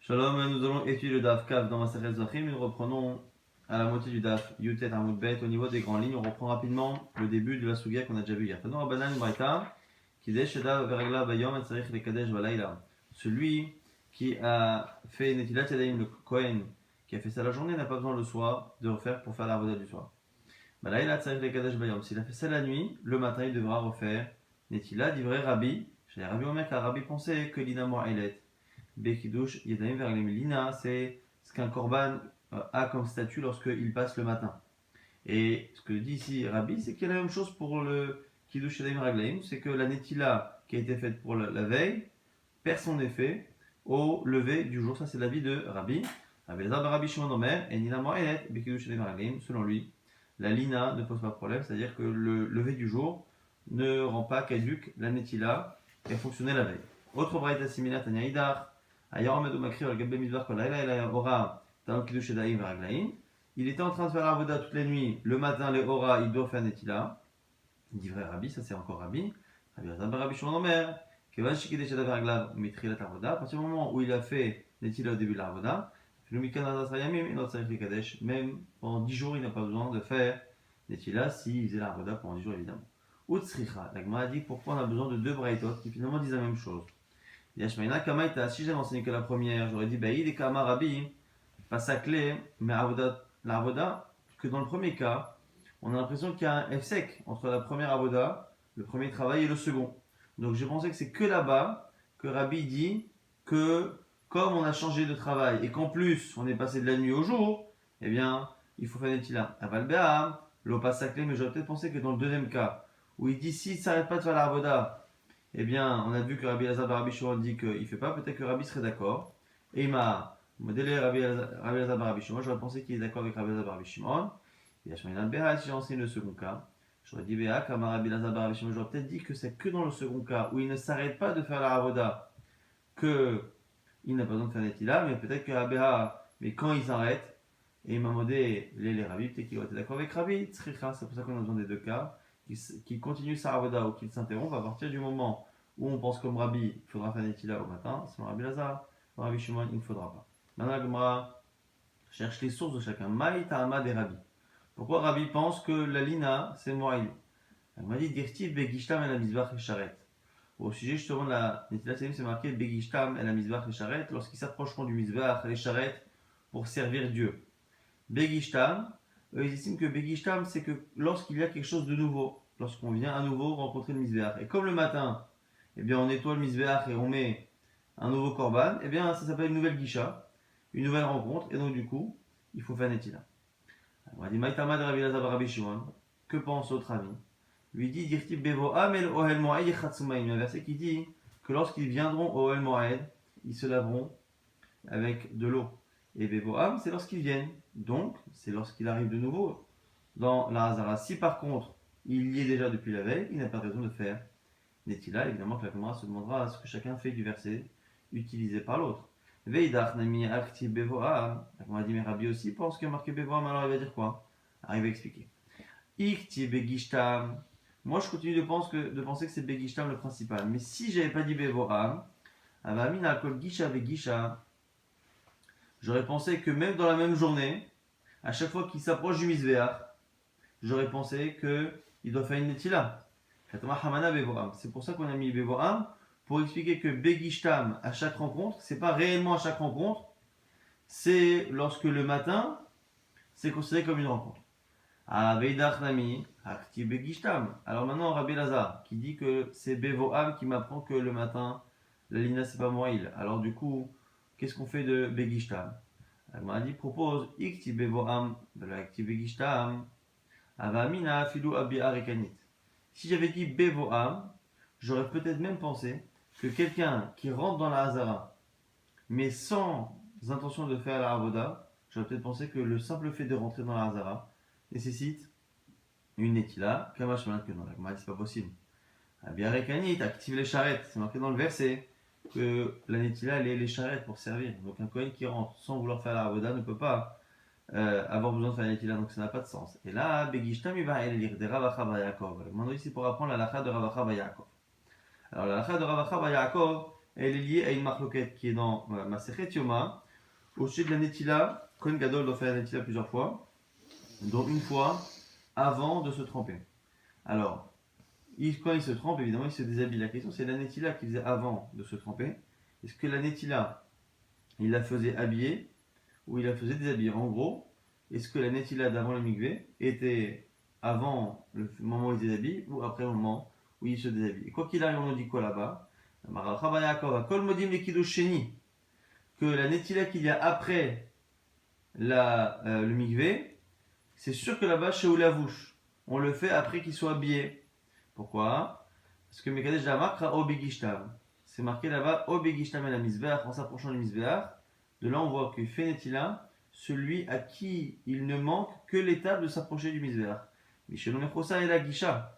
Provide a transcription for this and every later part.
Shalom, nous allons étudier le Daf Kav dans Masechet Zachim. Nous reprenons à la moitié du Daf Yutet Amud Bet. Au niveau des grandes lignes, on reprend rapidement le début de la Sugia qu'on a déjà vu hier. Tano Rabbanan Braïta, Kidesh Eda Veragla Bayom et Tzarich le Kadesh Balayla. Celui qui a fait Netilat Yadayim, le Kohen, qui a fait ça la journée, n'a pas besoin le soir de refaire pour faire la Avoda du soir. Balayla Tzarich le Kadesh Bayom. S'il a fait ça la nuit, le matin il devra refaire Netilat d'Ivray Rabbi. Chez Rabbi Omer, car Rabbi pensait que l'Ina Mo'ilet. Bekidush Yadayim vers les Lina, c'est ce qu'un korban a comme statut lorsqu'il passe le matin. Et ce que dit ici Rabbi, c'est qu'il y a la même chose pour le Kiddush Yadayim Raglaim, c'est que la Netila qui a été faite pour la veille perd son effet au lever du jour. Ça, c'est l'avis de Rabbi. Rabbi Shimon Omer, et Nina Mo'elet, Bekidush Yadayim Raglaim, selon lui, la Lina ne pose pas de problème, c'est-à-dire que le lever du jour ne rend pas caduque la Netila qui a fonctionné la veille. Autre braïta similaire, Tanya Idar. Il était en train de faire Avoda toutes les nuits. Le matin, les Hora, il doit faire Netila. Il dit vrai Rabbi, ça c'est encore Rabbi. Rabbi Shimon Omer, à partir du moment où il a fait Netila au début de l'Avoda, même pendant 10 jours, il n'a pas besoin de faire Netila s'il faisait l'Avoda pendant 10 jours évidemment. Utsricha, la Gemara dit pourquoi on a besoin de deux braïtot qui finalement disent la même chose. Si j'avais enseigné que la première, j'aurais dit il est Kama Rabbi, pas sa clé, mais l'Avoda, que dans le premier cas, on a l'impression qu'il y a un F-sec entre la première Avoda, le premier travail et le second. Donc j'ai pensé que c'est que là-bas que Rabbi dit que comme on a changé de travail et qu'en plus on est passé de la nuit au jour, eh bien il faut faire Netila. Aval Be'am, l'eau passe sa clé, mais j'aurais peut-être pensé que dans le deuxième cas, où il dit s'il ne s'arrête pas de faire l'Avoda, eh bien, on a vu que Rabbi Elazar bar Rabbi Shimon dit qu'il ne fait pas, peut-être que Rabbi serait d'accord. Et il m'a modélé Rabbi Elazar bar Rabbi Shimon, j'aurais pensé qu'il est d'accord avec Rabbi Elazar bar Rabbi Shimon. Et si j'ai enseigné le second cas, j'aurais dit Béa, comme Rabbi Elazar bar Rabbi Shimon, j'aurais peut-être dit que c'est que dans le second cas où il ne s'arrête pas de faire la Avoda qu'il n'a pas besoin de faire Netila, mais peut-être que Rabbi, mais quand il s'arrête, et il m'a modé les Rabbi, peut-être qu'il aurait été d'accord avec Rabbi, Tzricha, c'est pour ça qu'on a besoin des deux cas. Qu'il continue sa Avoda ou qu'il s'interrompt à partir du moment où on pense comme Rabbi, il faudra faire Netila au matin, selon Rabbi Lazar, Rabbi Shimon, il ne faudra pas. Maintenant, la Gemara cherche les sources de chacun. Maï Ta'ama des Rabbi. Pourquoi Rabbi pense que la Lina, c'est Moïl? Elle m'a dit Dirtiv Begishtam et la Mizbach et Charet. Au sujet justement de la Netila, c'est marqué Begishtam et la Mizbach et Charet lorsqu'ils s'approcheront du Mizbach et Charet pour servir Dieu. Begishtam, eux, ils estiment que Begishtam, c'est que lorsqu'il y a quelque chose de nouveau, lorsqu'on vient à nouveau rencontrer le Mizbeach. Et comme le matin, eh bien, on nettoie le Mizbeach et on met un nouveau korban, eh bien, ça s'appelle une nouvelle Gisha, une nouvelle rencontre, et donc du coup, il faut faire Netila. On a dit Maïtama de Rabbi Elazar bar Rabbi Shimon, que pense l'autre ami? Lui dit Dirtib Bevo'am el Ohel Mo'ed Yechatsumaim, un verset qui dit que lorsqu'ils viendront au Ohel Mo'ed, ils se laveront avec de l'eau. Et Bevo'am, c'est lorsqu'ils viennent. Donc, c'est lorsqu'il arrive de nouveau dans la Hazara. Si par contre, il y est déjà depuis la veille, il n'a pas raison de faire Netila. Évidemment que la caméra se demandera ce que chacun fait du verset utilisé par l'autre. Veidach nami akti bevoam. La caméra dit mais Rabbi aussi pense qu'il y a marqué bevoam, alors il va dire quoi? Alors il va expliquer. Ikti begishtam. Moi je continue de penser que c'est begishtam le principal. Mais si j'avais pas dit bevoam, avamin alkol gisha begisha. J'aurais pensé que même dans la même journée, à chaque fois qu'il s'approche du Mizbeach, j'aurais pensé qu'il doit faire une Netila. C'est pour ça qu'on a mis Bevoam, pour expliquer que Begishtam, à chaque rencontre, c'est pas réellement à chaque rencontre, c'est lorsque le matin, c'est considéré comme une rencontre. Alors maintenant, Rabbi Lazar, qui dit que c'est Bevoam qui m'apprend que le matin, la Lina c'est pas Moïl. Alors du coup, qu'est-ce qu'on fait de Begishtam? Al-Mahdi propose Ikti Bevoam, Ikti Begishtam, Avamina Filou Abi Arekanit. Si j'avais dit Bevoam, j'aurais peut-être même pensé que quelqu'un qui rentre dans la Hazara, mais sans intention de faire la Avoda, j'aurais peut-être pensé que le simple fait de rentrer dans la Hazara nécessite une Netila, Kamash Malat que non, la Gemara dit c'est pas possible. Abi Arekanit active les charrettes, c'est marqué dans le verset que la Netila elle est les charrettes pour servir. Donc un Kohen qui rentre sans vouloir faire la Avoda ne peut pas avoir besoin de faire la Netila, donc ça n'a pas de sens. Et là, Begishtam il va lire des Ravacha bar Yaakov. Maintenant ici pour apprendre la lacha de Ravacha bar Yaakov. Alors la lacha de Ravacha bar Yaakov, elle est liée à une marloquette qui est dans Masechet Yoma, au sujet de la Netila. Kohen Gadol doit faire la Netila plusieurs fois, dont une fois avant de se tremper. Alors, quand il se trempe, évidemment, il se déshabille. La question, c'est la Netila qu'il faisait avant de se tremper. Est-ce que la Netila, il la faisait habiller ou il la faisait déshabiller? En gros, est-ce que la Netila d'avant le Mikvé était avant le moment où il se déshabille ou après le moment où il se déshabille? Et quoi qu'il arrive, on nous dit quoi là-bas? Que la Netila qu'il y a après le Mikvé, c'est sûr que là-bas, chez Oulavouche, on le fait après qu'il soit habillé. Pourquoi? Parce que Mekadesh Damakra Obegishtam. C'est marqué là-bas Obegishtam et la Misbeach, en s'approchant du Misbeach. De là, on voit que Fenetila, celui à qui il ne manque que l'étape de s'approcher du Misbeach. Michelon Mechosa et la Gisha.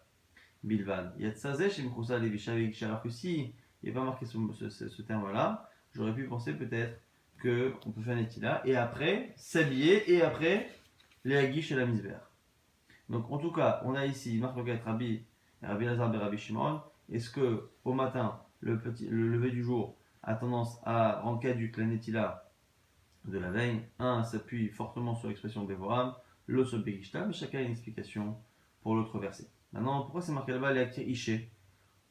Bilvan. Yatsazeh chez Mechosa et Gisha et Gisha. Alors que si il n'y a pas marqué ce terme-là, j'aurais pu penser peut-être qu'on peut faire Netila et après s'habiller et après les Hagish et la Misbeach. Donc en tout cas, on a ici Marloquet Rabbi Lazar et Rabbi Shimon. Est-ce que au matin, le lever du jour a tendance à rendre caduc la Netila de la veille? Un s'appuie fortement sur l'expression Bevoram, l'autre sur Begishta, mais chacun a une explication pour l'autre verset. Maintenant, pourquoi c'est marqué là-bas les Aktir Ishe?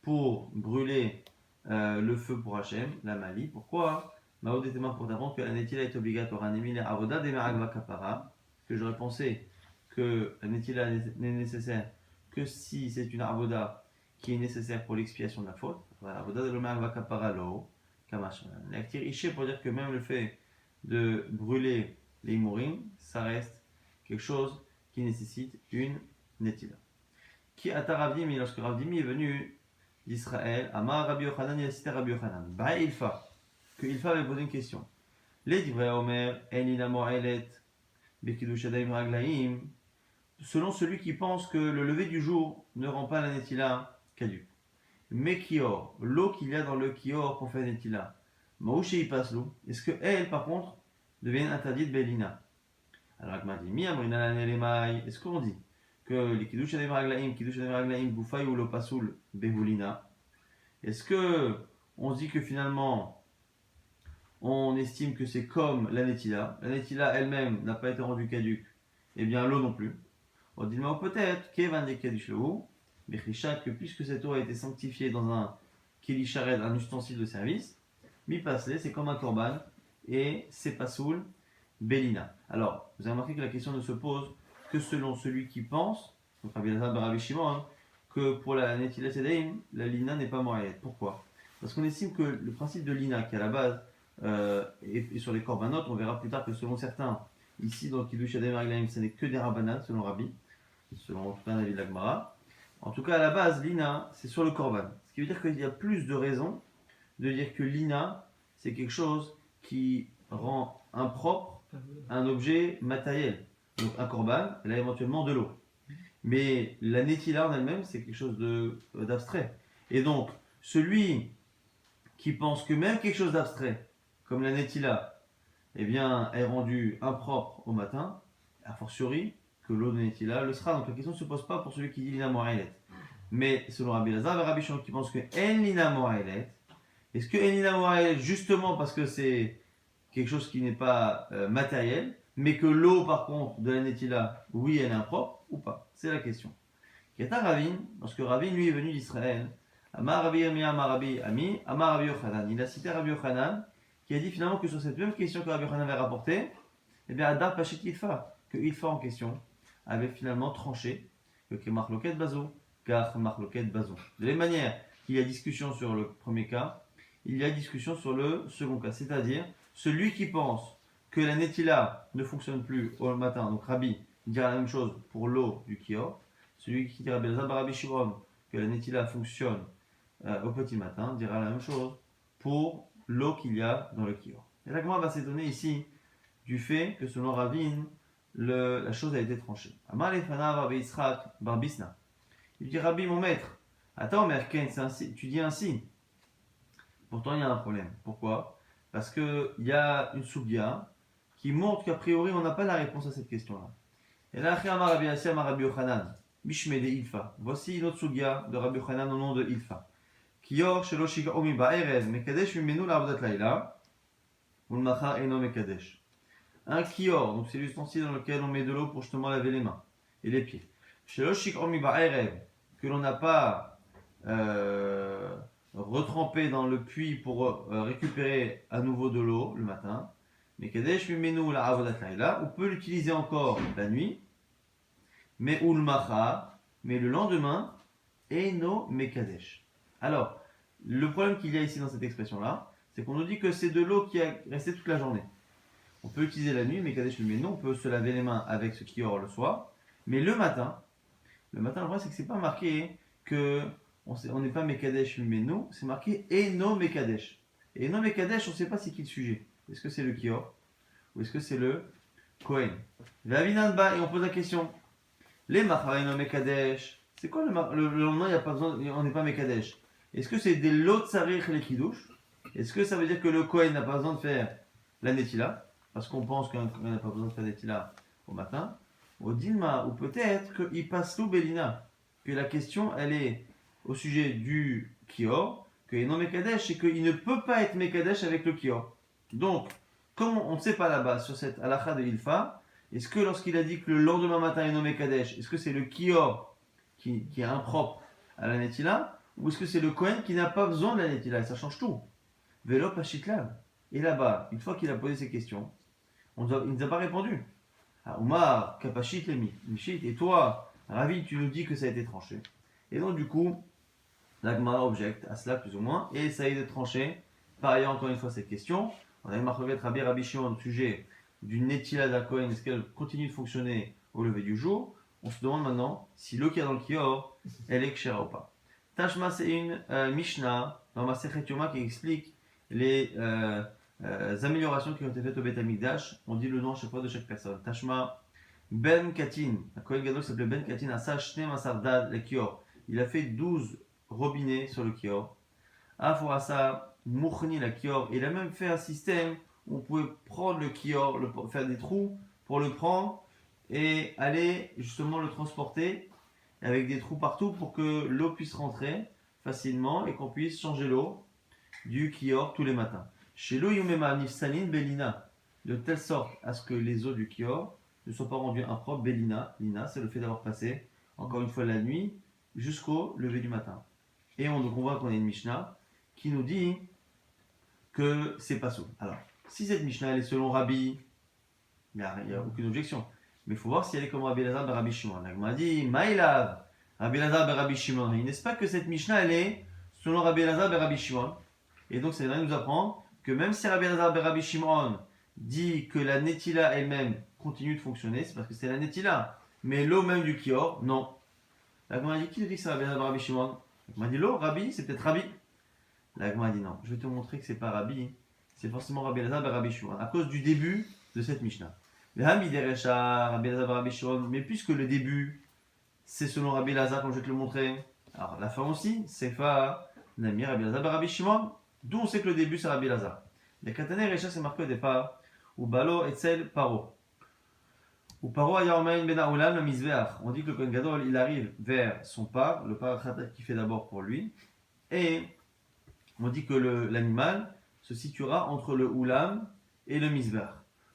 Pour brûler le feu pour Hachem, la Mali. Pourquoi? Maoud était pour t'apprendre que la Netila est obligatoire. Un émile avoda de meragva kapara. Que j'aurais pensé que la Netila n'est nécessaire que si c'est une avoda qui est nécessaire pour l'expiation de la faute. Avoda de meragva kapara lo. Kamash. L'Aktir Ishe pour dire que même le fait de brûler les Imorim, ça reste quelque chose qui nécessite une Netila. Qui ata Ravdimi, lorsque Ravdimi est venu d'Israël, Amar Rabbi Yochanan, il a cité Rabbi Yochanan. Ba Ilfa, que Ilfa avait posé une question. Les divrei Omer, Enina Mo'elet, Bekidushadaim Raglaim, selon celui qui pense que le lever du jour ne rend pas la Netila caduque. Mais Kior, l'eau qu'il y a dans le Kior pour faire Netila, Maouché y passe l'eau, est-ce que elle, par contre, devient interdite Belina? Alors Agma dit, Mi Amrina Nelemai, est-ce qu'on dit que les Kiddush Adem Raglaim, Goufaï ou Lopasoul Behulina, est-ce que on se dit que finalement on estime que c'est comme la Netila elle-même n'a pas été rendue caduque, et bien l'eau non plus. On dit peut-être Kevan de Kiddush Lou, que puisque cette eau a été sanctifiée dans un Kilishared, un ustensile de service, Mi Pasle, c'est comme un korban, et c'est Pasoul Belina. Alors, vous avez remarqué que la question ne se pose que selon celui qui pense, donc Rabbi Lazar Rabbi Shimon, que pour la Netilat Yadayim, la lina n'est pas moyenne. Pourquoi? Parce qu'on estime que le principe de lina, qui à la base est sur les korbanot, on verra plus tard que selon certains, ici dans Kiddush Yadayim Raglaim, ce n'est que des rabbanan, selon Rabbi, selon tout un avis de l'Agmara. En tout cas, à la base, lina, c'est sur le korban. Ce qui veut dire qu'il y a plus de raisons de dire que lina, c'est quelque chose qui rend impropre un objet matériel. Donc un korban, elle a éventuellement de l'eau. Mais la netila en elle-même, c'est quelque chose d'abstrait. Et donc, celui qui pense que même quelque chose d'abstrait, comme la netila, eh bien, est rendu impropre au matin, a fortiori que l'eau de netila le sera. Donc la question ne se pose pas pour celui qui dit lina mo'elet. Mais selon Rabbi Lazar et Rabbi Shimon qui pense que en lina mo'elet, est-ce que en lina mo'elet, justement parce que c'est quelque chose qui n'est pas matériel, mais que l'eau, par contre, de la netila, oui, elle est impropre ou pas? C'est la question. Kata Ravin, lorsque Ravin, lui, est venu d'Israël, Amar Rabbi Yirmiyah, Amar Rabbi Ami, Amar Rabbi Yochanan. Il a cité Rabbi Yochanan, qui a dit finalement que sur cette même question que Rabbi Yochanan avait rapportée, eh bien, Adar Pachet Ilfa, que Ilfa en question avait finalement tranché que Marloket Bazo, car Marloket Bazo. De la même manière qu'il y a discussion sur le premier cas, il y a discussion sur le second cas, c'est-à-dire celui qui pense que la netila ne fonctionne plus au matin, donc Rabbi dira la même chose pour l'eau du kior. Celui qui dira Rabbi Shimon que la netila fonctionne au petit matin dira la même chose pour l'eau qu'il y a dans le kior. Et la Gemara va s'étonner ici du fait que selon Ravin, la chose a été tranchée. Amar lefanav Rabbi Yitzchak bar Bisna. Il dit Rabbi mon maître, attends Merken, tu dis ainsi. Pourtant il y a un problème. Pourquoi? Parce qu'il y a une soubia qui montre qu'a priori on n'a pas la réponse à cette question-là. Et là, Rabbi Yochanan, Bishme de Ilfa. Voici une autre soubia de Rabbi Yochanan au nom de Ilfa. Kior shelo shig'omi ba'erev mekadesh mimenu la'avodat laila ou le machar eno mekadesh. Un kior, donc c'est l'ustensile dans lequel on met de l'eau pour justement laver les mains et les pieds. Shelo shig'omi ba'erev, que l'on n'a pas retrempé dans le puits pour récupérer à nouveau de l'eau le matin. Mekadesh mimenu la'avodat laila, on peut l'utiliser encore la nuit, mais ou le machar, mais le lendemain, eno mekadesh. Alors, le problème qu'il y a ici dans cette expression-là, c'est qu'on nous dit que c'est de l'eau qui a resté toute la journée. On peut utiliser la nuit, mekadesh mimenu, on peut se laver les mains avec ce kior le soir, mais le matin, le problème c'est que c'est pas marqué que on n'est pas mekadesh mimenu, c'est marqué eno mekadesh. Et eno mekadesh, on ne sait pas c'est qui le sujet. Est-ce que c'est le kior ou est-ce que c'est le kohen? Et on pose la question. Les macharino mekadesh, c'est quoi le lendemain, il n'y a pas besoin, on n'est pas mekadesh. Est-ce que c'est des lot tsarich les kiddush? Est-ce que ça veut dire que le kohen n'a pas besoin de faire la netila? Parce qu'on pense qu'un kohen n'a pas besoin de faire la netila au matin. Au dilma, ou peut-être qu'il passe tout belina. Que la question, elle est au sujet du kior, que non mekadesh, c'est qu'il ne peut pas être mekadesh avec le kior. Donc, comme on ne sait pas là-bas sur cette halakha de Ilfa, est-ce que lorsqu'il a dit que le lendemain matin est nommé Kadesh, est-ce que c'est le Kior qui est impropre à la Netila, ou est-ce que c'est le Kohen qui n'a pas besoin de la Netila? Et ça change tout. Velo Pashitlav. Et là-bas, une fois qu'il a posé ces questions, il ne nous a pas répondu. Ah, Omar, Kapashit Lemi, Mishit, et toi, Ravi, tu nous dis que ça a été tranché. Et donc, du coup, l'Agmara objecte à cela plus ou moins, et ça a été tranché. Par ailleurs, encore une fois, cette question. On a une marque Rabbi Shimon au sujet d'une Netila d'un Kohen, est-ce qu'elle continue de fonctionner au lever du jour? On se demande maintenant si l'eau qu'il y a dans le Kior, elle est kshera ou pas. Tashma, c'est une Mishnah dans Masechet Yoma qui explique les améliorations qui ont été faites au Beth Amikdash. On dit le nom à chaque fois de chaque personne. Tashma Ben Katin, un Kohen Gadol s'appelait Ben Katin, Asach Shne Masardad, le Kior. Il a fait 12 robinets sur le Kior. Aforasa Mouchni la Kior. Il a même fait un système où on pouvait prendre le Kior, faire des trous pour le prendre et aller justement le transporter avec des trous partout pour que l'eau puisse rentrer facilement et qu'on puisse changer l'eau du Kior tous les matins. Chez l'eau Yumema Nifsalin Belina, de telle sorte à ce que les eaux du Kior ne soient pas rendues impropres. Belina, Lina, c'est le fait d'avoir passé encore une fois la nuit jusqu'au lever du matin. Et donc on voit qu'on a une Mishnah qui nous dit que c'est pas sous. Alors, si cette Mishnah elle est selon Rabbi, il n'y a aucune objection. Mais il faut voir si elle est comme Rabbi Elazar et Rabbi Shimon. On a dit, Maïlav, Rabbi Elazar et Rabbi Shimon. N'est-ce pas que cette Mishnah elle est selon Rabbi Elazar et Rabbi Shimon? Et donc, ça vient nous apprendre que même si Rabbi Elazar et Rabbi Shimon dit que la Netila elle-même continue de fonctionner, c'est parce que c'est la Netila. Mais l'eau même du Kior, non. La Gemara dit, qui nous dit que c'est Rabbi Elazar et Rabbi Shimon? On m'a dit l'eau, Rabbi, c'est peut-être Rabbi. La Gemara dit non, je vais te montrer que c'est pas Rabbi, c'est forcément Rabbi Elazar et Rabbi Shimon, à cause du début de cette Mishnah. Rabbi Elazar et Rabbi Shimon, mais puisque le début, c'est selon Rabbi Elazar, comme je vais te le montrer, alors la fin aussi, c'est Fa, Nami, Rabbi Elazar et Rabbi Shimon, d'où on sait que le début c'est Rabbi Elazar. Les Katane Recha, c'est marqué au départ, ou Balo Etzel Paro. Ou Paro Ayaomain Ben Aoulam, le Mizveach. On dit que le Kohen Gadol, il arrive vers son par, le par qui fait d'abord pour lui, et on dit que l'animal se situera entre le Oulam et le Mizbeach.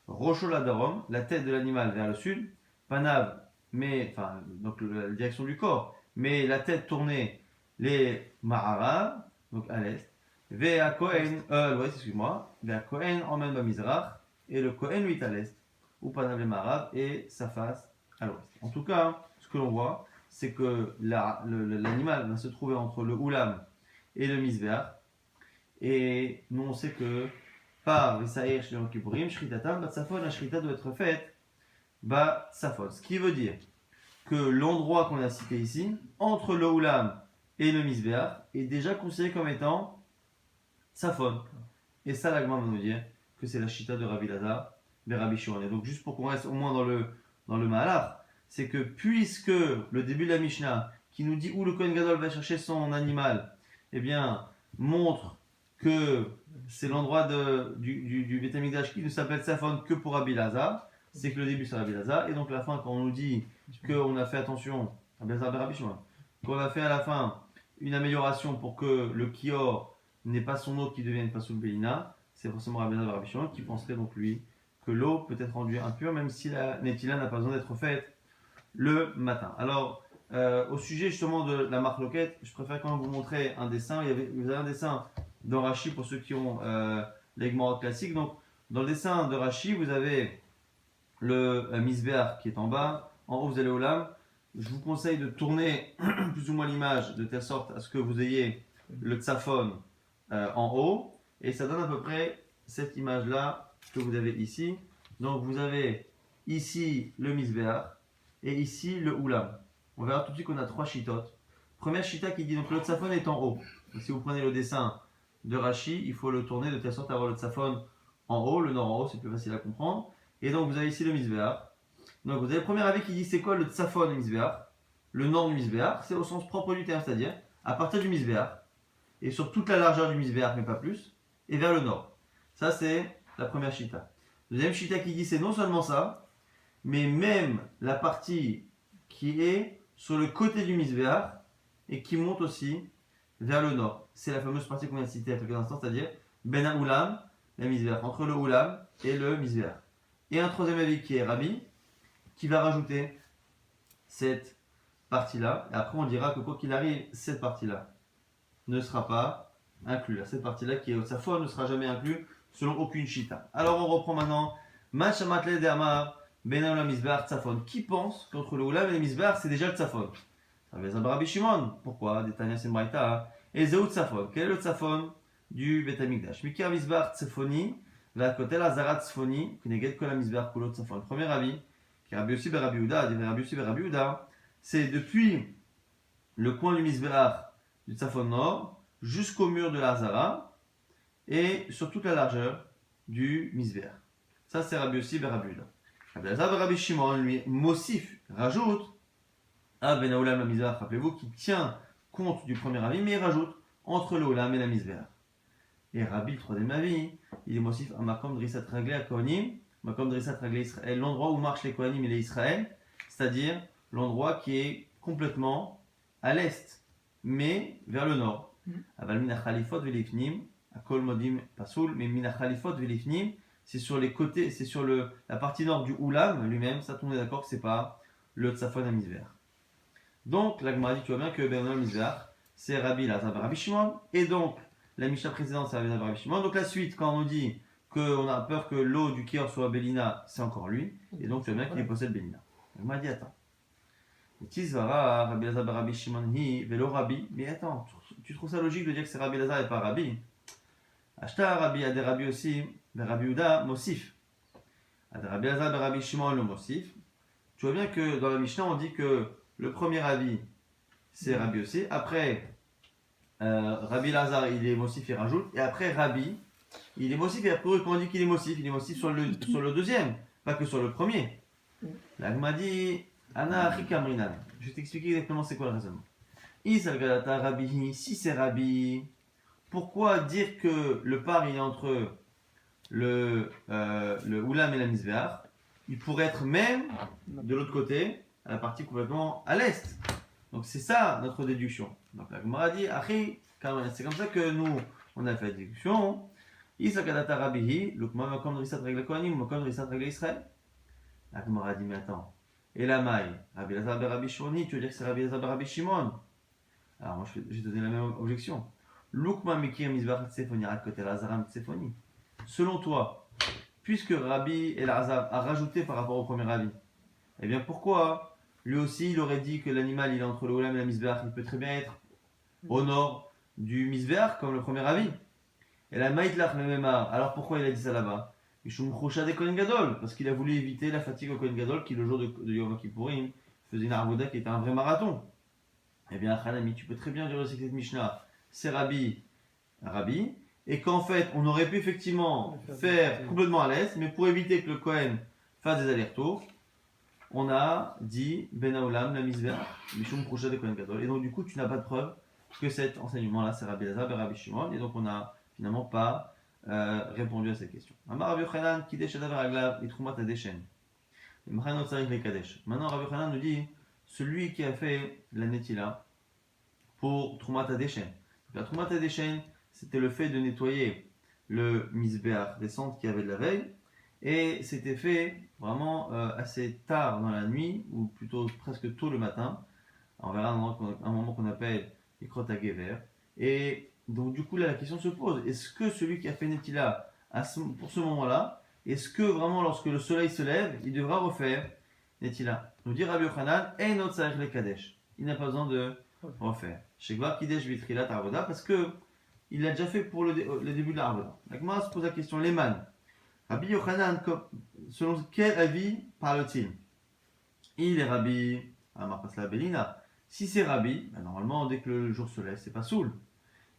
Roshol Adarom, la tête de l'animal vers le sud, Panav, donc la direction du corps, mais la tête tournée les Ma'arav, donc à l'est, Vea Kohen, Vea Kohen emmène le Mizrach, et le Kohen lui est à l'est, ou Panav les Ma'arav, et sa face à l'ouest. En tout cas, ce que l'on voit, c'est que l'animal va se trouver entre le Oulam et le Mizbeach. Et nous on sait que par Vesaïr chez les Kippourim, Shritatam, Batsafon, la Shrita doit être faite Batsafon. Ce qui veut dire que l'endroit qu'on a cité ici, entre le Oulam et le Mizbeach, est déjà considéré comme étant Safon. Et ça, la Gemara va nous dire que c'est la Shita de Rabbi Elazar et Rabbi Shimon. Et donc, juste pour qu'on reste au moins dans le Mahalach, c'est que puisque le début de la Mishnah, qui nous dit où le Kohen Gadol va chercher son animal, eh bien, montre que c'est l'endroit du Beth Amikdash qui ne s'appelle Safon que pour Rabbi Elazar, c'est que le début c'est Rabbi Elazar, et donc la fin, quand on nous dit qu'on a fait attention, Rabbi Elazar et Rabbi Shimon, qu'on a fait à la fin une amélioration pour que le Kior n'ait pas son eau qui devienne pas sous le Bélina, c'est forcément Rabbi Elazar Rabbi Shimon qui penserait donc lui que l'eau peut être rendue impure même si la Netila n'a pas besoin d'être faite le matin. Alors, au sujet justement de la marque Loquette, je préfère quand même vous montrer un dessin. Vous avez un dessin de Rashi pour ceux qui ont les Gemara classiques. Donc, dans le dessin de Rashi, vous avez le Misbéach qui est en bas. En haut, vous avez Olam. Je vous conseille de tourner plus ou moins l'image de telle sorte à ce que vous ayez le Tzafon en haut. Et ça donne à peu près cette image-là que vous avez ici. Donc, vous avez ici le Misbéach et ici le Oulam. On verra tout de suite qu'on a 3 chitotes. Première chita qui dit donc le Tzafon est en haut. Donc, si vous prenez le dessin de Rashi, il faut le tourner de telle sorte à avoir le Tzafon en haut, le nord en haut, c'est plus facile à comprendre. Et donc vous avez ici le Misbéach. Donc vous avez le premier avis qui dit c'est quoi le Tzafon du Misbéach? Le nord du Misbéach, c'est au sens propre du terme, c'est-à-dire à partir du Misbéach et sur toute la largeur du Misbéach, mais pas plus, et vers le nord. Ça c'est la première chita. Deuxième chita qui dit c'est non seulement ça, mais même la partie qui est sur le côté du Misbéach et qui monte aussi vers le nord. C'est la fameuse partie qu'on vient de citer il y a quelques instants, c'est-à-dire Ben Oulam, la Misbéach, entre le Oulam et le Misbéach. Et un troisième avis qui est Rabbi, qui va rajouter cette partie-là. Et après, on dira que quoi qu'il arrive, cette partie-là ne sera pas inclue. Cette partie-là qui est au Tzafon ne sera jamais inclue selon aucune chita. Alors, on reprend maintenant. Machamatle de Amar, Ben Oulam Misbéach Tzafon. Qui pense qu'entre le Oulam et le Misbéach, c'est déjà le Tzafon? Rabbi Shimon. Pourquoi? Des Tanya Sembraïta. Et Zéou Tzafon. Quel est le Tzafon du Beth Amikdash? Mikar Misbéach Tzafoni. Vakotel Azarat Tzfoni, Kneged Kol HaMizbeach Kulo Tzafon. Le premier avis, qui est Rabbi Yossi ben Rabbi Yehuda, Rabbi Yossi ben Rabbi Yehuda, c'est depuis le coin du Misbeach du Tzafon nord jusqu'au mur de la Hazara et sur toute la largeur du Misbeach. Ça, c'est Rabbi Yossi ben Rabbi Yehuda. Rabbi Elazar ben Rabbi Shimon, lui, Mosif, rajoute à Ben Haolam la Misbeach, rappelez-vous, qui tient compte du premier avis, mais il rajoute entre le Olam et la Misbeach. Et Rabbi, le troisième avis, il est motif à Makom Drissat Raglé à Kohanim, Makom Drissat Raglé Israël, l'endroit où marchent les Kohanim et les Israël, c'est-à-dire l'endroit qui est complètement à l'est, mais vers le nord. Aval Mina Khalifot Velifnim, à Kol Modim Pasoul, mais Mina Khalifot Velifnim, c'est sur les côtés, c'est sur la partie nord du Oulam lui-même, ça on est d'accord que c'est pas le Tzafon à Misver. Donc, la Gemara dit, tu vois bien que Ben Olam Misver, c'est Rabbi Elazar ben Rabbi Shimon, et donc, la Mishnah précédente, c'est Rabbi Elazar ben Rabbi Shimon. Donc la suite, quand on nous dit qu'on a peur que l'eau du Kior soit Bélina, c'est encore lui. Et donc tu vois bien qu'il possède Bélina. Il m'a dit attends. Rabbi Elazar ben Rabbi Shimon hi velo Rabbi. Mais attends, tu trouves ça logique de dire que c'est Rabbi Elazar et pas Rabbi? Ashta Rabbi a des Rabbi aussi, ben Rabbi Yehuda Mosif. A des Rabbi Elazar ben Rabbi Shimon le Mosif. Tu vois bien que dans la Mishnah on dit que le premier avis c'est Rabbi aussi. Après Rabbi Elazar, il est Mosif, il rajoute. Et après, Rabbi, il est Mosif. Et après, quand on dit qu'il est Mosif sur le deuxième, pas que sur le premier. Là, il m'a dit Ana Rikamrinan. Je vais t'expliquer exactement c'est quoi le raisonnement. Isalgadata Rabbi, si c'est Rabbi, pourquoi dire que le par il est entre le Oulam et la Misbeach? Il pourrait être même de l'autre côté, à la partie complètement à l'est. Donc c'est ça notre déduction. Donc la Gemara dit, c'est comme ça que nous, on a fait la déduction. Isakadata Rabihi, Lukma Makom Drissat Regle Kohanim, Makom Drissat Regle Israël. La Gemara dit, mais attends, et la maille, Rabbi Elazar ben Rabbi Shimoni, tu veux dire que c'est Rabbi Elazar ben Rabbi Shimon? Alors moi, je vais donner la même objection. Lukma Mekir Mizbach Tsefoni, Rakote Lazaram Tsefoni. Selon toi, puisque Rabbi Elazar a rajouté par rapport au premier avis, eh bien pourquoi lui aussi, il aurait dit que l'animal il est entre le Oulam et la Misbeach. Il peut très bien être au nord du Misbeach, comme le premier avis. Et la Maïtlach le Memar. Alors pourquoi il a dit ça là-bas? Mishum Chosha de Kohen Gadol. Parce qu'il a voulu éviter la fatigue au Kohen Gadol, qui le jour de Yom Kippourim faisait une arvoda qui était un vrai marathon. Eh bien, Hanami, tu peux très bien dire aussi que cette Mishnah, c'est Rabbi. Et qu'en fait, on aurait pu effectivement faire complètement à l'est, mais pour éviter que le Kohen fasse des allers-retours, on a dit Ben Haolam, la Misbeach, Mishum Chosha de Kohen Gadol. Et donc, du coup, tu n'as pas de preuve que cet enseignement-là, c'est Rabbi Elazar ben Rabbi Shimon. Et donc, on n'a finalement pas répondu à cette question. Amar Rabbi Yochanan, Kidesh Adav Raglav, Itrumat Adeshen. Maintenant, Rabbi Yochanan nous dit celui qui a fait la Netila, pour Trumat Hadeshen. La Trumat Hadeshen, c'était le fait de nettoyer le misbéach des cendres qu'il y avait de la veille, et c'était fait vraiment assez tard dans la nuit, ou plutôt presque tôt le matin. On verra un moment qu'on appelle les crottes à guéver. Et donc du coup là la question se pose, est-ce que celui qui a fait Netila pour ce moment-là, est-ce que vraiment lorsque le soleil se lève, il devra refaire Netila? Nous dit Rabbi Yochanan, Einot Tzarech le Kadesh. Il n'a pas besoin de refaire. Shekva Kidesh Vitrilat Arvoda, parce que il l'a déjà fait pour le début de l'Arvoda. Donc moi se pose la question, Leman, Rabbi Yochanan, selon quel avis parle-t-il? Il est Rabbi Amar Pasla Belina. Si c'est Rabbi, ben normalement dès que le jour se lève, c'est pas soul.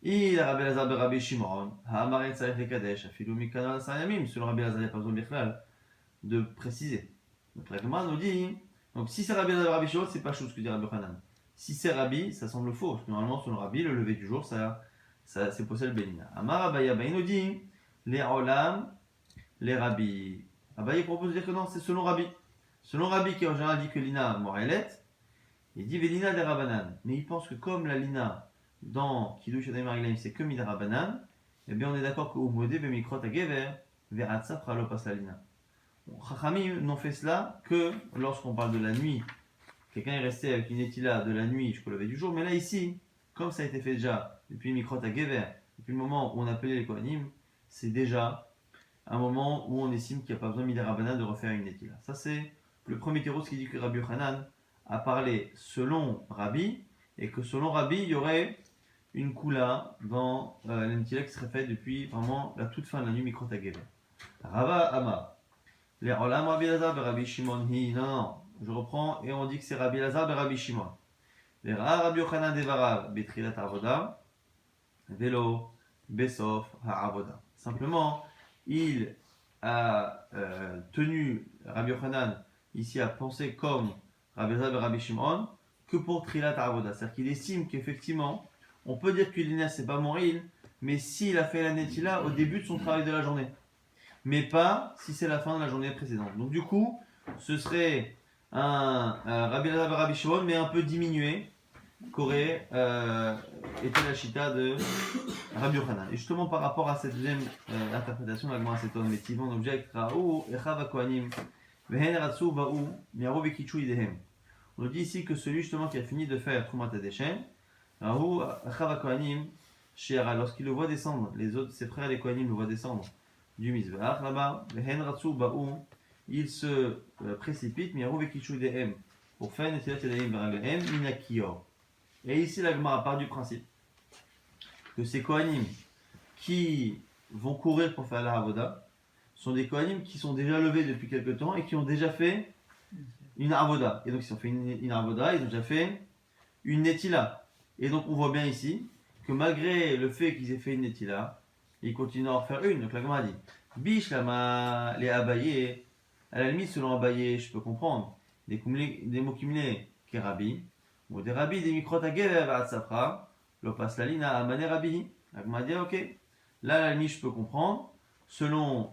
Il est Rabbi Lazar Rabbi Shimon, Ha'amaret Sarech le Kadesh, Afilou Mikana Sayamim. Selon Rabbi Lazar, il n'y a pas besoin de préciser. Le pragma nous dit, donc si c'est Rabbi Lazar Rabbi Shimon, c'est pas chose que dit Rabbi Hanan. Si c'est Rabbi, ça semble faux. Parce que normalement, selon Rabbi, le lever du jour, ça c'est possède Belina. Amar Abaya, il nous dit, les Olam, les Rabbi. Abaya propose de dire que non, c'est selon Rabbi. Selon Rabbi, qui en général dit que Lina Morelet, il dit Velina des Rabanan. Mais il pense que comme la Lina dans Kiddush Yadayim Raglaim, c'est que Mida Rabanan, eh bien on est d'accord que Umodé Bemikrot Agever, Ve'atsa Pralopas la Lina. Chachamim n'ont fait cela que lorsqu'on parle de la nuit. Quelqu'un est resté avec une étila de la nuit jusqu'au lever du jour, mais là ici, comme ça a été fait déjà depuis Mikrot Agever, depuis le moment où on appelait les Kohanim, c'est déjà un moment où on estime qu'il n'y a pas besoin Mida Rabanan de refaire une étila. Ça c'est le premier terreau qui dit que Rabbi Yochanan a parlé selon Rabbi, et que selon Rabbi, il y aurait une kula dans l'entila qui serait faite depuis vraiment la toute fin de la nuit Mikrot Agever. Rava Amar. Les Olam Rabbi Lazar et Rabbi Shimon hi. Non, je reprends et on dit que c'est Rabbi Lazar et Rabbi Shimon. Les Rabbi Yochanan Devarav Betrilat Avoda, Velo Besof Ha'avoda. Simplement, il a tenu Rabbi Yochanan ici à penser comme Rabbi Lazar et Rabbi Shimon que pour Trilat Avoda. C'est-à-dire qu'il estime qu'effectivement, on peut dire que l'Ina c'est pas Moril, mais s'il a fait la Netila au début de son travail de la journée. Mais pas si c'est la fin de la journée précédente. Donc du coup, ce serait un Rabbi Lazar et Rabbi Shimon, mais un peu diminué, qu'aurait été la chita de Rabbi Yochanan. Et justement par rapport à cette deuxième interprétation, la Gemara s'étonne, mais Tivon objecte Raou, Echav HaKohanim, Vehen Ratsu Ba'u, Miaro Vekichu Idehem. On nous dit ici que celui justement qui a fini de faire Trumat Hadeshen, Raou, Echav HaKohanim, Shiara, lorsqu'il le voit descendre, les autres, ses frères les Kohanim le voient descendre du Mizbeach là-bas, Vehen Ratsu Ba'u, il se précipite, Miaro Vekichu Idehem, pour faire Netilat Yadayim Veraglehem, Minakior. Et ici, la Gemara part du principe que ces Kohanim qui vont courir pour faire la Avoda sont des Kohanim qui sont déjà levés depuis quelque temps et qui ont déjà fait une Avoda. Et donc, ils ont fait une Avoda, ils ont déjà fait une Netila. Et donc, on voit bien ici que malgré le fait qu'ils aient fait une Netila, ils continuent à en faire une. Donc, la Gemara dit Bish Lama, les Abayé, à la limite, selon Abayé, je peux comprendre, des Mokimne Kerabi. Ou des Rabbi, des Mikrot Agever Vatsapra, Lopas Lalina, Amane Rabbi. Agma dit ok, là la limite je peux comprendre. Selon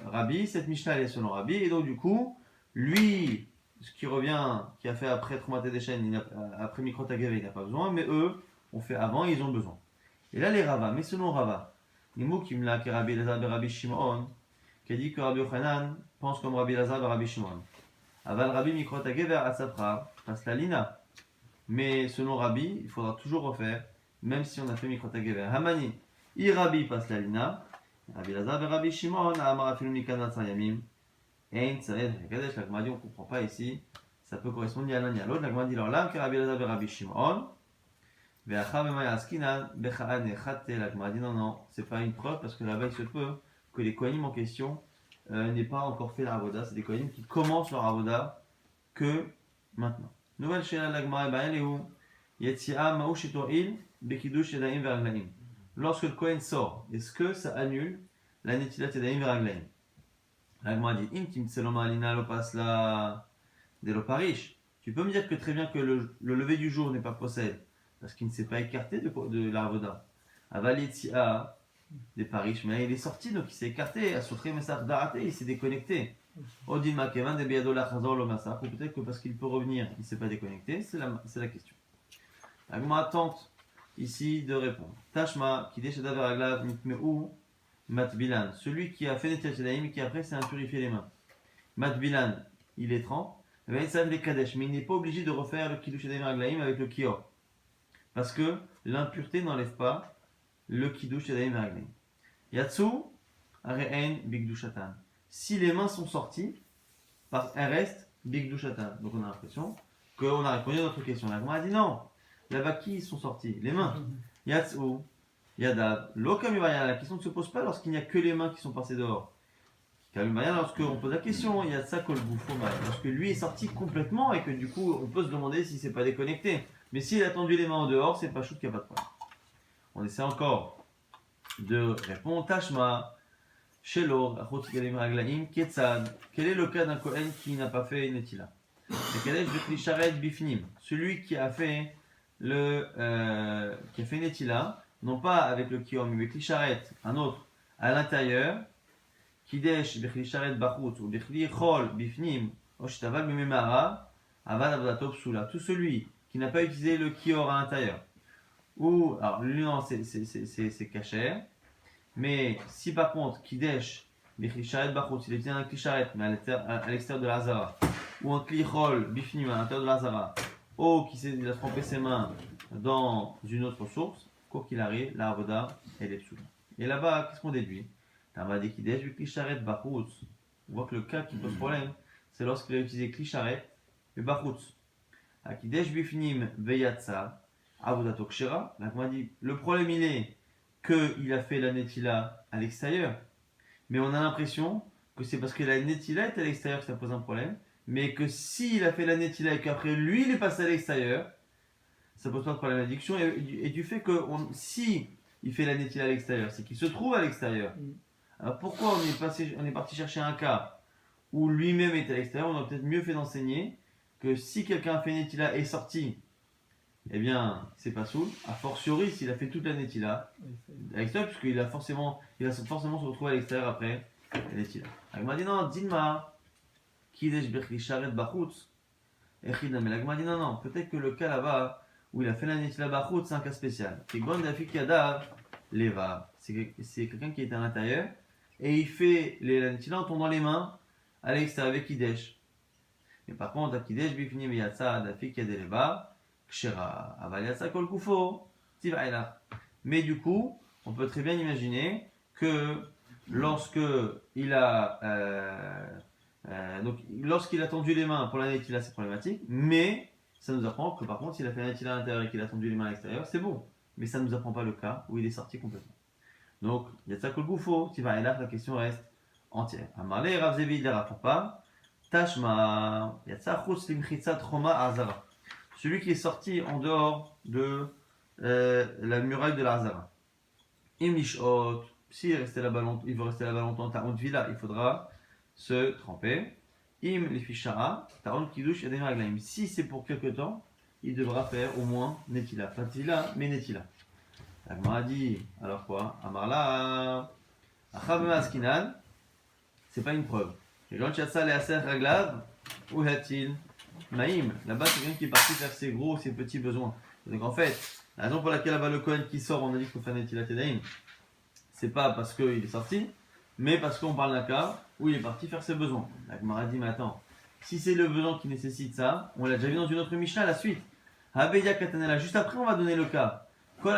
Rabbi, cette Mishnah elle est selon Rabbi, et donc du coup, lui, ce qui revient, qui a fait après Trumat Hadeshen, après Mikrot Agever, il n'a pas besoin, mais eux, on fait avant, ils ont besoin. Et là les Rava, mais selon Rava, les mots qui me l'a que Rabbi Lazar et Rabbi Shimon, qui a dit que Rabbi Yochanan pense comme Rabbi Lazar et Rabbi Shimon. Aval Rabbi Mikrot Agever Vatsapra, Lopas Lalina. Mais selon Rabbi, il faudra toujours refaire, même si on a fait Mikrot Agever. Hamani, I Rabbi passe la lina, Rabbi Lazar et Rabbi Shimon, Amar Afilu Mikana Tsayamim, Ein Tsared Hakadesh. La Gemara dit, on ne comprend pas ici, ça peut correspondre ni à l'un ni à l'autre. La Gemara dit, alors là, que Rabbi Lazar et Rabbi Shimon, Ve'acha V'maya Askinan, Becha'an Echate. La Gemara dit, non, c'est pas une preuve, parce que là-bas, il se peut que les Kohanim en question n'aient pas encore fait la Avoda. C'est des Kohanim qui commencent leur Avoda que maintenant. Nouvelle Shela Lagma, ben elle est où? Yetzia Maouch et To'il, Bekidush Yadayim Veraglaim. Lorsque le Kohen sort, est-ce que ça annule la Netilat Yadayim Veraglaim? Lagma dit Intim Tseloma Alina Lopasla de l'Oparish. Tu peux me dire que très bien que le lever du jour n'est pas possède, parce qu'il ne s'est pas écarté de la Avoda. Aval Yetzia des Parish, mais il est sorti donc il s'est écarté, à Sotré Messar Darate, il s'est déconnecté. Odin Makevan de Biadola Chazor lo Massar, ou peut-être que parce qu'il peut revenir, il ne s'est pas déconnecté, c'est la question. La Gemara tente ici de répondre. Tashma, qui décheda veraglav, nitmeu, matbilan. Celui qui a fait Netilat Yadayim et qui après s'est impurifié les mains. Matbilan, il est trempe. Mais il n'est pas obligé de refaire le Kiddush Yadayim Raglaim avec le Kior. Parce que l'impureté n'enlève pas le Kiddush Yadayim Raglaim. Yatsu, Are'en, Bigdushatan. Si les mains sont sorties, elles restent Bigdushatan. Donc on a l'impression qu'on a répondu à notre question. La a dit non. Là-bas, qui sont sortis? Les mains. Yatsu, Yadav. La question ne se pose pas lorsqu'il n'y a que les mains qui sont passées dehors. Lorsqu'on pose la question, il y a ça que le bouffon, lorsque lui est sorti complètement et que du coup on peut se demander si c'est pas déconnecté. Mais s'il a tendu les mains en dehors, c'est pas chou qu'il n'y a pas de problème. On essaie encore de répondre. Tashma, Shelo, Raglaim, Ketzad. Quel est le cas d'un Kohen qui n'a pas fait Netila? Celui qui a fait Netila, non pas avec le Kiom, mais avec l'Isharet, un autre, à l'intérieur. Kidesh bechli sharet bachut ou bechli chol bifnim oshtaval bimemara avad avadato psula. Tout celui qui n'a pas utilisé le kior à l'intérieur ou alors lui non c'est cachère, mais si par contre kidesh bechli sharet bachut s'il utilise un kli sharet mais à l'extérieur de l'azara ou un kli chol bifnim à l'intérieur de l'azara ou il a trempé ses mains dans une autre source, quoi qu'il arrive la avoda elle est psula. Et là-bas qu'est-ce qu'on déduit? On voit que le cas qui pose problème, c'est lorsqu'il a utilisé Klisharet et Bachutz. Le problème il est qu'il a fait la Netila à l'extérieur, mais on a l'impression que c'est parce que la Netila est à l'extérieur que ça pose un problème, mais que s'il a fait la Netila et qu'après lui il est passé à l'extérieur, ça pose pas de problème d'addiction. Et du fait que si il fait la Netila à l'extérieur, c'est qu'il se trouve à l'extérieur. Alors pourquoi on est parti chercher un cas où lui-même est à l'extérieur? On aurait peut-être mieux fait d'enseigner que si quelqu'un a fait Netila et est sorti, eh bien c'est pas soul. A fortiori s'il a fait toute la Netila à l'extérieur, puisqu'il va forcément se retrouver à l'extérieur après la Netila. L'Agma dit non, Dilma, Kidesh Berchli Sharet Bachutz, Echidna. Mais l'Agma dit non, peut-être que le cas là-bas où il a fait la Netila Bachutz, c'est un cas spécial. Kegon Dafik Yadav Leva. C'est quelqu'un qui est à l'intérieur. Et il fait la Netila en tendant les mains à l'extérieur avec Kidesh. Mais par contre, à Kidesh, Bifni Miyatsa, Dafik Yadeleba, Kshera, Avaliatsa Kol Kufo, Tivaila. Mais du coup, on peut très bien imaginer que lorsqu'il a tendu les mains pour la Netila, c'est problématique, mais ça nous apprend que par contre, s'il a fait la Netila à l'intérieur et qu'il a tendu les mains à l'extérieur, c'est bon. Mais ça ne nous apprend pas le cas où il est sorti complètement. Donc, il y a ça que le goufo, tu vas et là, la question reste entière. Amarle, Rav Zevi, il ne répond pas. Tashma, il y a ça, Chutz Limchitsa Troma Azara. Celui qui est sorti en dehors de la muraille de l'Azara. Im Lishot, s'il veut rester là-bas longtemps, Ta'on Villa, il faudra se tremper. Im Lifishara, Ta'on Kiddush Yadayim Raglaim. Si c'est pour quelque temps, il devra faire au moins Netila. Pas Tvila, mais Netila. L'Agma a dit, alors quoi? Amarla, Achab Askinan, c'est pas une preuve. Et quand Chatsa les Aser Raglav, où est-il? Maïm, là-bas c'est quelqu'un qui est parti faire ses gros, ses petits besoins. Donc en fait, la raison pour laquelle là-bas le Kohen qui sort, on a dit qu'il faut faire Netilat Yadayim, c'est pas parce qu'il est sorti, mais parce qu'on parle d'un cas où il est parti faire ses besoins. L'Agma a dit, mais attends, si c'est le besoin qui nécessite ça, on l'a déjà vu dans une autre Mishnah, la suite. Habeya Katanela, juste après on va donner le cas. Tout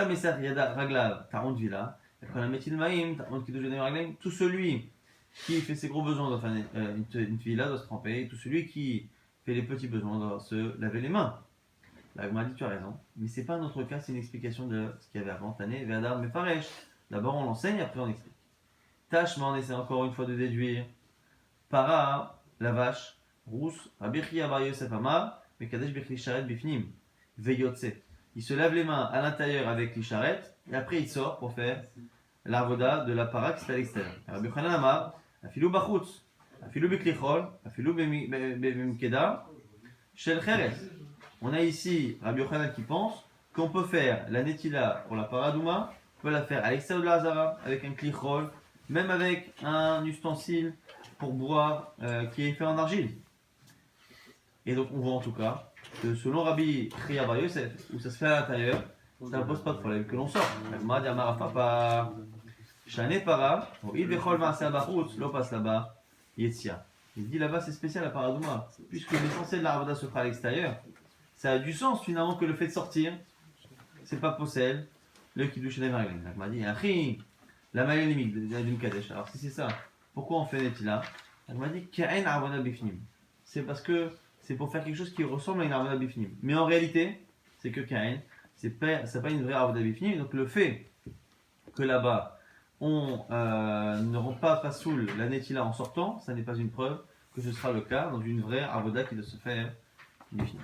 celui qui fait ses gros besoins doit faire une villa, doit se tremper. Tout celui qui fait les petits besoins doit se laver les mains. L'Agma dit tu as raison, mais c'est pas notre cas, c'est une explication de ce qu'il y avait avant. Tané, Vedar, Mefaresh. D'abord on l'enseigne, après on explique. Tashma, on essaie encore une fois de déduire. Para, la vache, rousse, Rabirchi Abar Yosef Amar, Mekadesh Birchi Sharet Bifnim, Veyotse. Il se lave les mains à l'intérieur avec l'Isharet et après il sort pour faire l'arvoda de la para qui est à l'extérieur. Rabbi Yochanan Amar, Afilou Bachutz, Afilou Biklichol, Afilou Bemkeda, Shel Cheres. On a ici Rabbi Yochanan qui pense qu'on peut faire la Netila pour la paradouma, on peut la faire à l'extérieur de la Hazara avec un Klichol, même avec un ustensile pour boire qui est fait en argile. Et donc on voit en tout cas que selon Rabbi Chia Bar Yosef, où ça se fait à l'intérieur, ça ne pose pas de problème que l'on sorte. L'agma dit Amarafa pas. Shane para, il bechol ma'aseh bachutz, lo passe là-bas, yetzia. Il dit là-bas c'est spécial la paradouma, puisque l'essentiel de la ravada se fera à l'extérieur. Ça a du sens finalement que le fait de sortir, c'est pas possède le kiddush des margin. Donc m'a dit Achi, la malénimique d'une kadesh. Alors si c'est ça, pourquoi on fait netila? Donc m'a dit Ka'en ravada bifnim. C'est parce que c'est pour faire quelque chose qui ressemble à une ravada bifnim. Mais en réalité, c'est que Ka'en, c'est pas une vraie ravada bifnim. Donc le fait que là-bas on ne rend pas soul la netila en sortant, ça n'est pas une preuve que ce sera le cas dans une vraie avoda qui doit se faire bifnim.